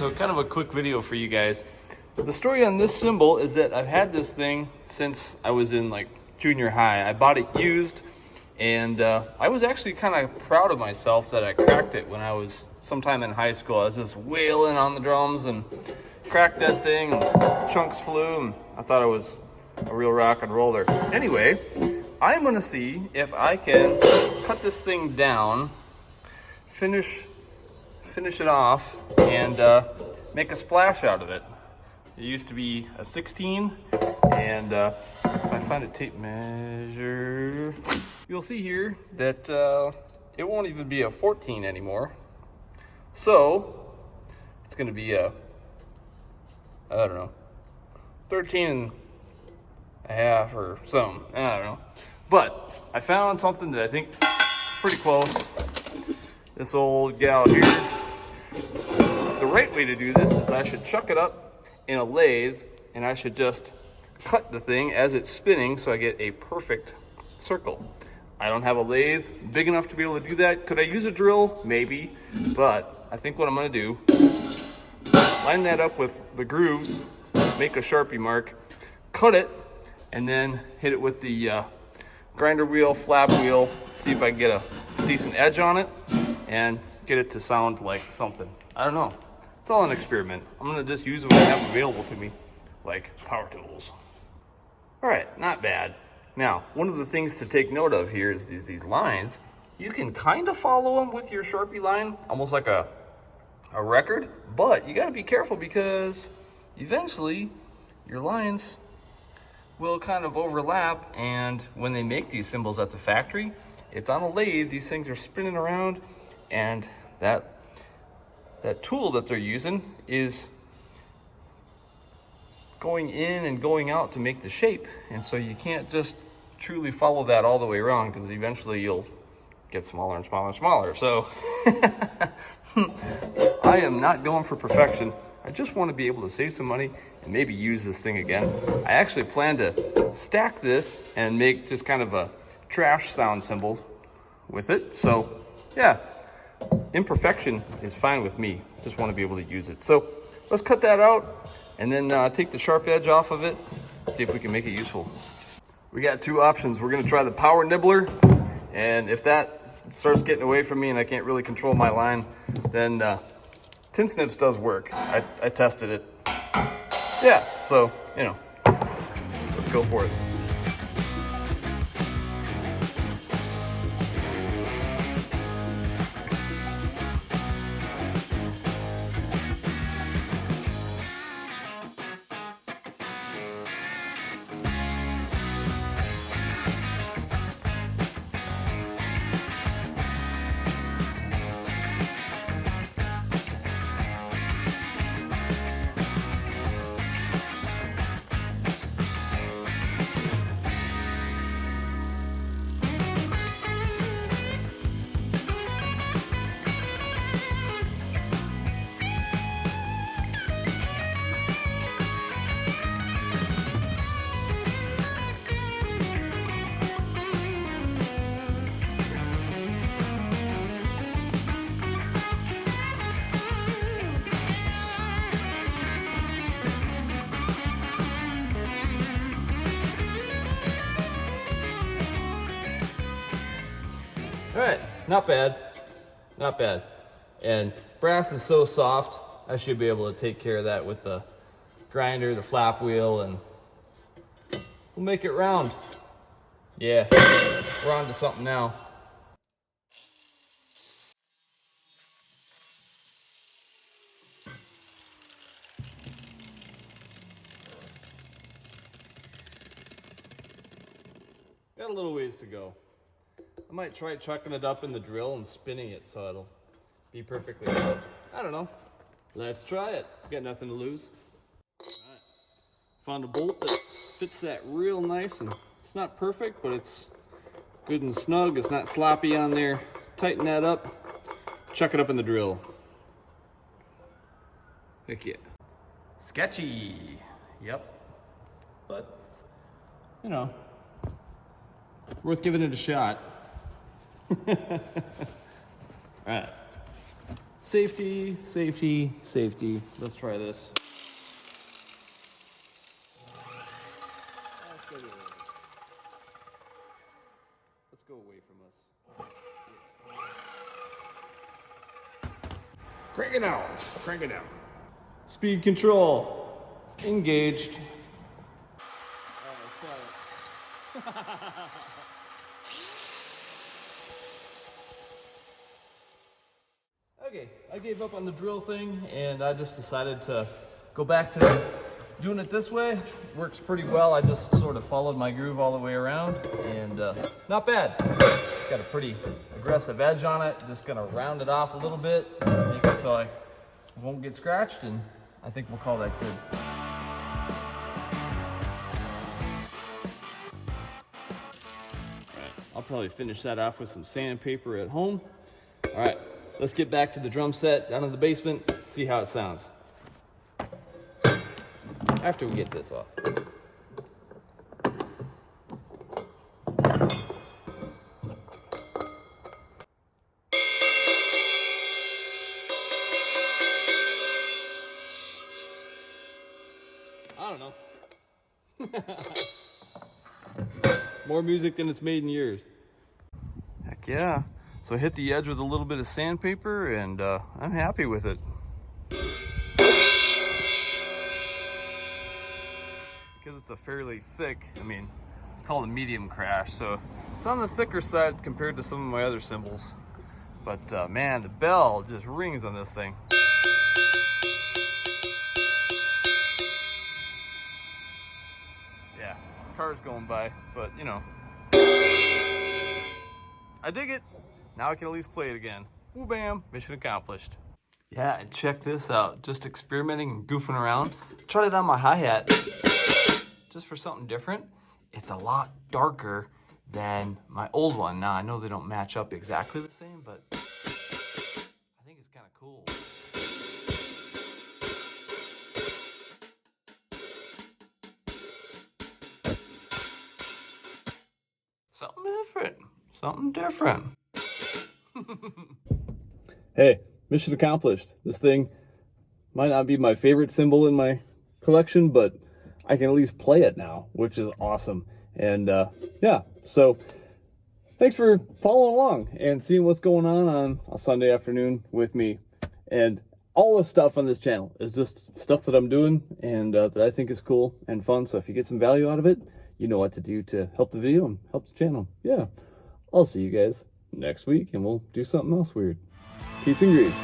so kind of a quick video for you guys. The story on this cymbal is that I've had this thing since I was in like junior high. I bought it used, and I was actually kind of proud of myself that I cracked it when I was sometime in high school. I was just wailing on the drums and cracked that thing, and chunks flew, and I thought I was a real rock and roller. Anyway, I'm gonna see if I can cut this thing down, finish it off, and make a splash out of it. It used to be a 16, and if I find a tape measure, you'll see here that it won't even be a 14 anymore. So it's gonna be a, I don't know, 13 and a half or something, I don't know. But I found something that I think is pretty close. This old gal here. The right way to do this is I should chuck it up in a lathe, and I should just cut the thing as it's spinning so I get a perfect circle. I don't have a lathe big enough to be able to do that. Could I use a drill? Maybe. But I think what I'm going to do, line that up with the grooves, make a Sharpie mark, cut it, and then hit it with the grinder wheel, flap wheel, see if I can get a decent edge on it and get it to sound like something. I don't know. It's all an experiment. I'm gonna just use what I have available to me, like power tools. All right, not bad. Now, one of the things to take note of here is these lines. You can kind of follow them with your Sharpie line, almost like a record, but you gotta be careful because eventually your lines will kind of overlap, and when they make these cymbals at the factory, it's on a lathe, these things are spinning around, and that tool that they're using is going in and going out to make the shape, and so you can't just truly follow that all the way around because eventually you'll get smaller and smaller and smaller. So I am not going for perfection. I just want to be able to save some money and maybe use this thing again. I actually plan to stack this and make just kind of a trash sound cymbal with it. So yeah, imperfection is fine with me. Just want to be able to use it. So let's cut that out and then take the sharp edge off of it, see if we can make it useful. We got two options. We're going to try the power nibbler, and if that starts getting away from me and I can't really control my line, then tin snips does work. I tested it. Yeah, so, you know, let's go for it. All right, not bad, not bad. And brass is so soft, I should be able to take care of that with the grinder, the flap wheel, and we'll make it round. Yeah, we're on to something now. Got a little ways to go. I might try chucking it up in the drill and spinning it so it'll be perfectly round. I don't know. Let's try it. Got nothing to lose. All right. Found a bolt that fits that real nice, and it's not perfect, but it's good and snug. It's not sloppy on there. Tighten that up. Chuck it up in the drill. Heck yeah. Sketchy. Yep. But, you know, worth giving it a shot. All right. Safety, safety, safety. Let's try this. Let's go away from us. Crank it out. Crank it out. Speed control. Engaged. Okay, I gave up on the drill thing and I just decided to go back to doing it this way. Works pretty well. I just sort of followed my groove all the way around and not bad. Got a pretty aggressive edge on it. Just gonna round it off a little bit, make it so I won't get scratched, and I think we'll call that good. I'll probably finish that off with some sandpaper at home. All right, let's get back to the drum set down in the basement, see how it sounds. After we get this off. I don't know. More music than it's made in years. Heck yeah. So I hit the edge with a little bit of sandpaper and I'm happy with it. Because it's a fairly thick, I mean, it's called a medium crash, so it's on the thicker side compared to some of my other cymbals. But man, the bell just rings on this thing. Yeah, cars going by, but you know. I dig it. Now I can at least play it again. Woo bam, mission accomplished. Yeah, and check this out. Just experimenting and goofing around. Tried it on my hi-hat. Just for something different. It's a lot darker than my old one. Now, I know they don't match up exactly the same, but I think it's kind of cool. Something different. Something different. Hey, mission accomplished. This thing might not be my favorite cymbal in my collection, but I can at least play it now, which is awesome. And yeah, so thanks for following along and seeing what's going on a Sunday afternoon with me. And all the stuff on this channel is just stuff that I'm doing and that I think is cool and fun. So if you get some value out of it, you know what to do to help the video and help the channel. Yeah, I'll see you guys next week and we'll do something else weird. Peace and grease.